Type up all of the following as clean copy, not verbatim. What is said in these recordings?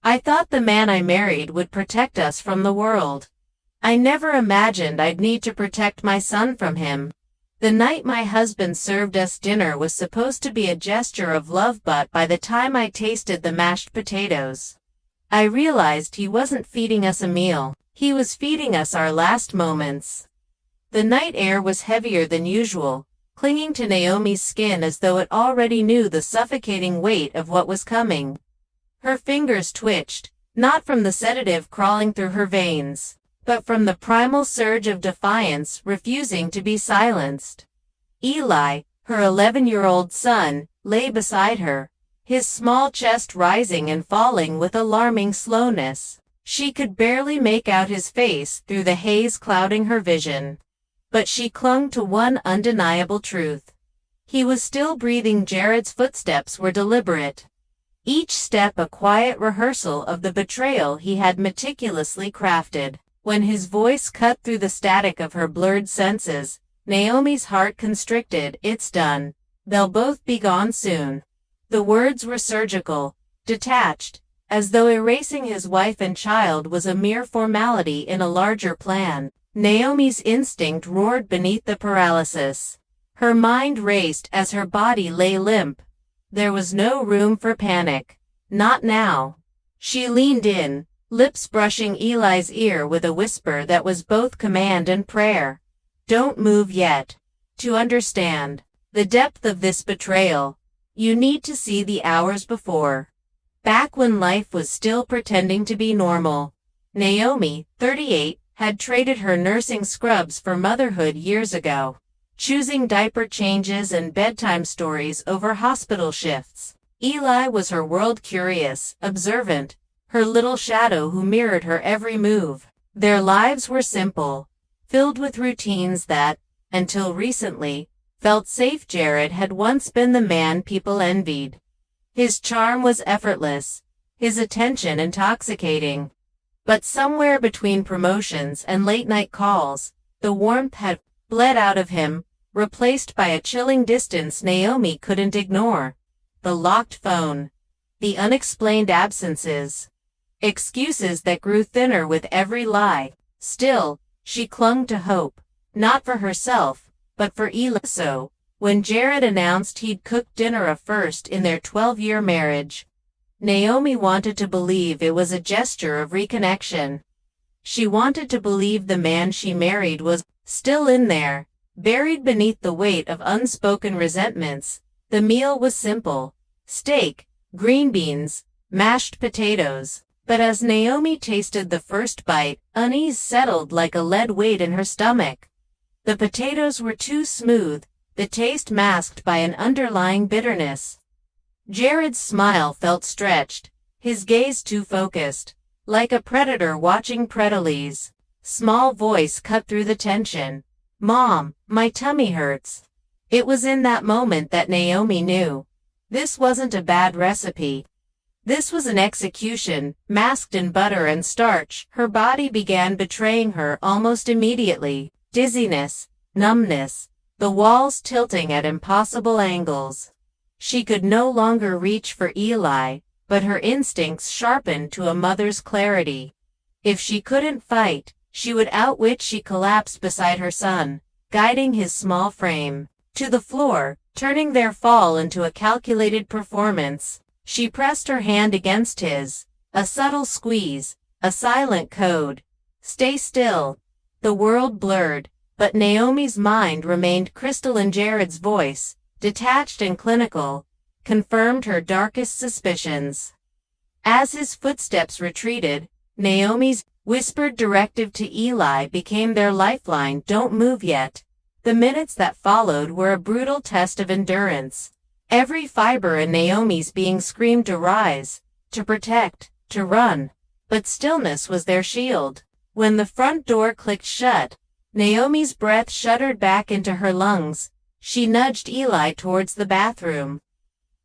I thought the man I married would protect us from the world. I never imagined I'd need to protect my son from him. The night my husband served us dinner was supposed to be a gesture of love, but by the time I tasted the mashed potatoes, I realized he wasn't feeding us a meal. He was feeding us our last moments. The night air was heavier than usual, clinging to Naomi's skin as though it already knew the suffocating weight of what was coming. Her fingers twitched, not from the sedative crawling through her veins, but from the primal surge of defiance refusing to be silenced. Eli, her 11-year-old son, lay beside her, his small chest rising and falling with alarming slowness. She could barely make out his face through the haze clouding her vision. But she clung to one undeniable truth. He was still breathing. Jared's footsteps were deliberate, each step a quiet rehearsal of the betrayal he had meticulously crafted. When his voice cut through the static of her blurred senses, Naomi's heart constricted. It's done. They'll both be gone soon. The words were surgical, detached, as though erasing his wife and child was a mere formality in a larger plan. Naomi's instinct roared beneath the paralysis. Her mind raced as her body lay limp. There was no room for panic. Not now. She leaned in, lips brushing Eli's ear with a whisper that was both command and prayer. Don't move yet. To understand the depth of this betrayal, you need to see the hours before. Back when life was still pretending to be normal, Naomi, 38, had traded her nursing scrubs for motherhood years ago, choosing diaper changes and bedtime stories over hospital shifts. Eli was her world, curious, observant, her little shadow who mirrored her every move. Their lives were simple, filled with routines that, until recently, felt safe. Jared had once been the man people envied. His charm was effortless, his attention intoxicating. But somewhere between promotions and late-night calls, the warmth had bled out of him, replaced by a chilling distance Naomi couldn't ignore. The locked phone, the unexplained absences, excuses that grew thinner with every lie. Still, she clung to hope, not for herself, but for Eli. So, when Jared announced he'd cooked dinner, a first in their 12-year marriage, Naomi wanted to believe it was a gesture of reconnection. She wanted to believe the man she married was still in there, buried beneath the weight of unspoken resentments. The meal was simple: steak, green beans, mashed potatoes. But as Naomi tasted the first bite, unease settled like a lead weight in her stomach. The potatoes were too smooth, the taste masked by an underlying bitterness. Jared's smile felt stretched, his gaze too focused, like a predator watching predator. Small voice cut through the tension. Mom, my tummy hurts. It was in that moment that Naomi knew. This wasn't a bad recipe. This was an execution, masked in butter and starch. Her body began betraying her almost immediately. Dizziness, numbness, the walls tilting at impossible angles. She could no longer reach for Eli, but her instincts sharpened to a mother's clarity. If she couldn't fight, she would outwit. She collapsed beside her son, guiding his small frame to the floor, turning their fall into a calculated performance. She pressed her hand against his, a subtle squeeze, a silent code. Stay still. The world blurred, but Naomi's mind remained crystalline. Jared's voice, detached and clinical, confirmed her darkest suspicions. As his footsteps retreated, Naomi's whispered directive to Eli became their lifeline: don't move yet. The minutes that followed were a brutal test of endurance. Every fiber in Naomi's being screamed to rise, to protect, to run. But stillness was their shield. When the front door clicked shut, Naomi's breath shuddered back into her lungs. She nudged Eli towards the bathroom.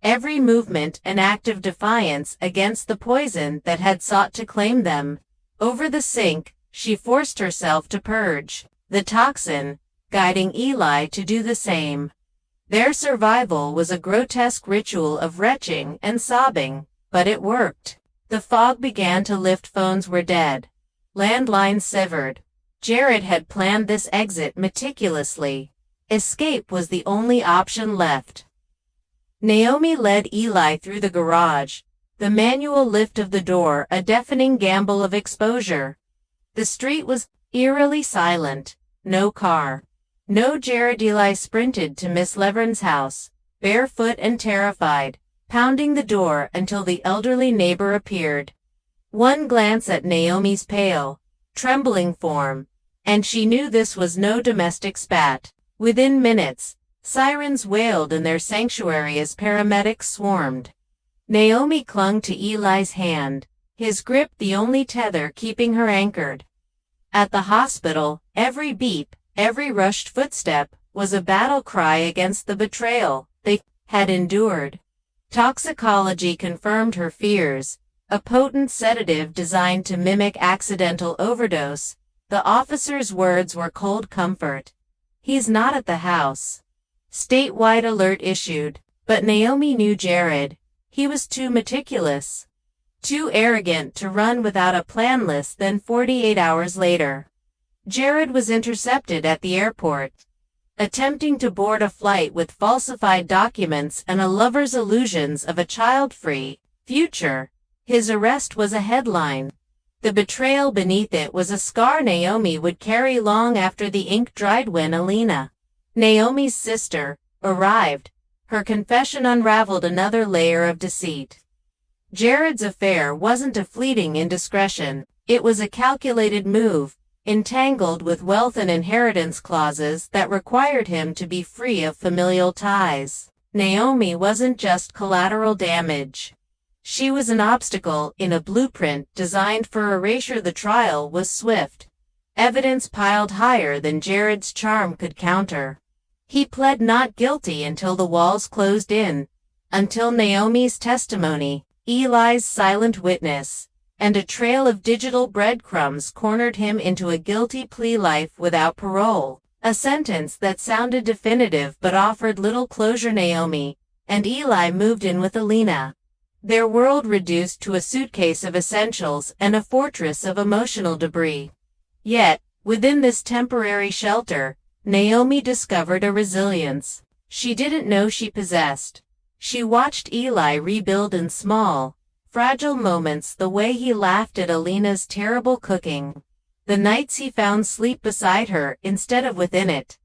Every movement an act of defiance against the poison that had sought to claim them. Over the sink, she forced herself to purge the toxin, guiding Eli to do the same. Their survival was a grotesque ritual of retching and sobbing, but it worked. The fog began to lift, phones were dead. Landlines severed. Jared had planned this exit meticulously. Escape was the only option left. Naomi led Eli through the garage, the manual lift of the door a deafening gamble of exposure. The street was eerily silent. No car. No Jared. Eli sprinted to Miss Levern's house, barefoot and terrified, pounding the door until the elderly neighbor appeared. One glance at Naomi's pale, trembling form, and she knew this was no domestic spat. Within minutes, sirens wailed in their sanctuary as paramedics swarmed. Naomi clung to Eli's hand, his grip the only tether keeping her anchored. At the hospital, every beep, every rushed footstep, was a battle cry against the betrayal they had endured. Toxicology confirmed her fears, a potent sedative designed to mimic accidental overdose. The officer's words were cold comfort. He's not at the house. Statewide alert issued, but Naomi knew Jared. He was too meticulous, too arrogant to run without a plan. Less than 48 hours later, Jared was intercepted at the airport, attempting to board a flight with falsified documents and a lover's illusions of a child-free future. His arrest was a headline. The betrayal beneath it was a scar Naomi would carry long after the ink dried. When Alina, Naomi's sister, arrived, her confession unraveled another layer of deceit. Jared's affair wasn't a fleeting indiscretion, it was a calculated move, entangled with wealth and inheritance clauses that required him to be free of familial ties. Naomi wasn't just collateral damage. She was an obstacle in a blueprint designed for erasure. The trial was swift. Evidence piled higher than Jared's charm could counter. He pled not guilty until the walls closed in, until Naomi's testimony, Eli's silent witness, and a trail of digital breadcrumbs cornered him into a guilty plea, life without parole, a sentence that sounded definitive but offered little closure. Naomi and Eli moved in with Alina, their world reduced to a suitcase of essentials and a fortress of emotional debris. Yet, within this temporary shelter, Naomi discovered a resilience she didn't know she possessed. She watched Eli rebuild in small, fragile moments, the way he laughed at Alina's terrible cooking, the nights he found sleep beside her instead of within it.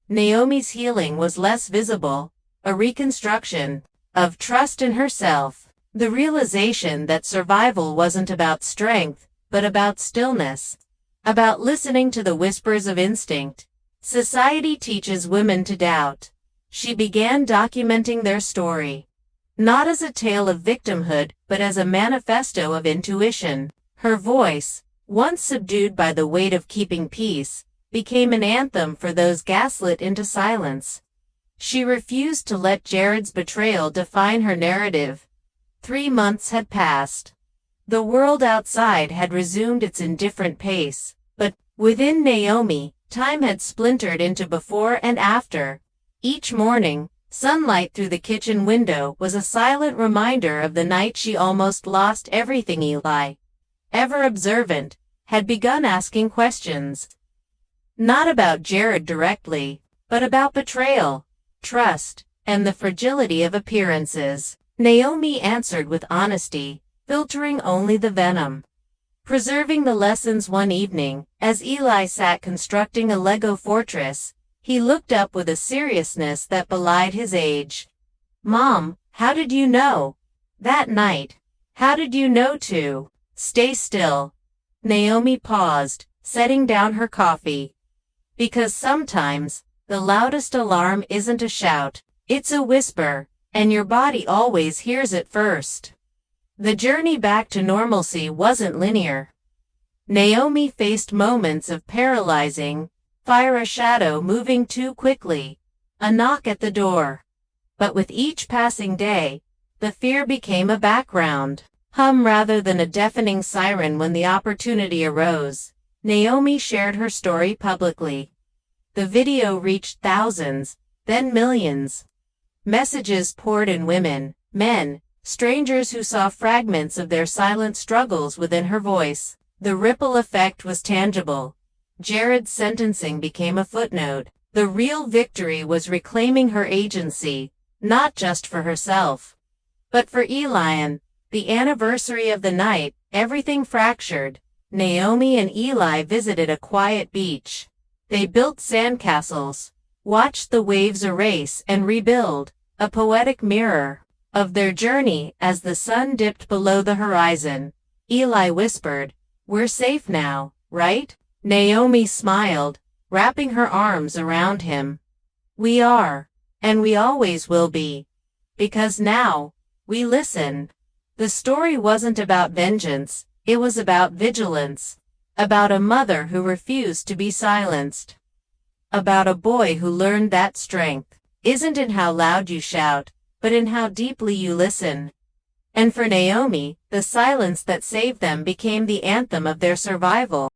Naomi's healing was less visible, a reconstruction of trust in herself, the realization that survival wasn't about strength, but about stillness, about listening to the whispers of instinct. Society teaches women to doubt. She began documenting their story, not as a tale of victimhood, but as a manifesto of intuition. Her voice, once subdued by the weight of keeping peace, became an anthem for those gaslit into silence. She refused to let Jared's betrayal define her narrative. 3 months had passed. The world outside had resumed its indifferent pace, but within Naomi, time had splintered into before and after. Each morning, sunlight through the kitchen window was a silent reminder of the night she almost lost everything. Eli, ever observant, had begun asking questions. Not about Jared directly, but about betrayal, trust, and the fragility of appearances. Naomi answered with honesty, filtering only the venom. Preserving the lessons. One evening, as Eli sat constructing a Lego fortress, he looked up with a seriousness that belied his age. "Mom, how did you know? That night, how did you know to stay still?" Naomi paused, setting down her coffee. "Because sometimes, the loudest alarm isn't a shout, it's a whisper, and your body always hears it first." The journey back to normalcy wasn't linear. Naomi faced moments of paralyzing fire, a shadow moving too quickly, a knock at the door. But with each passing day, the fear became a background hum rather than a deafening siren. When the opportunity arose, Naomi shared her story publicly. The video reached thousands, then millions. Messages poured in. Women, men, strangers who saw fragments of their silent struggles within her voice. The ripple effect was tangible. Jared's sentencing became a footnote. The real victory was reclaiming her agency, not just for herself, but for Eli. The anniversary of the night, everything fractured. Naomi and Eli visited a quiet beach. They built sandcastles, watched the waves erase and rebuild, a poetic mirror of their journey. As the sun dipped below the horizon, Eli whispered, "We're safe now, right?" Naomi smiled, wrapping her arms around him. "We are, and we always will be, because now, we listen." The story wasn't about vengeance, it was about vigilance, about a mother who refused to be silenced, about a boy who learned that strength isn't in how loud you shout, but in how deeply you listen. And for Naomi, the silence that saved them became the anthem of their survival.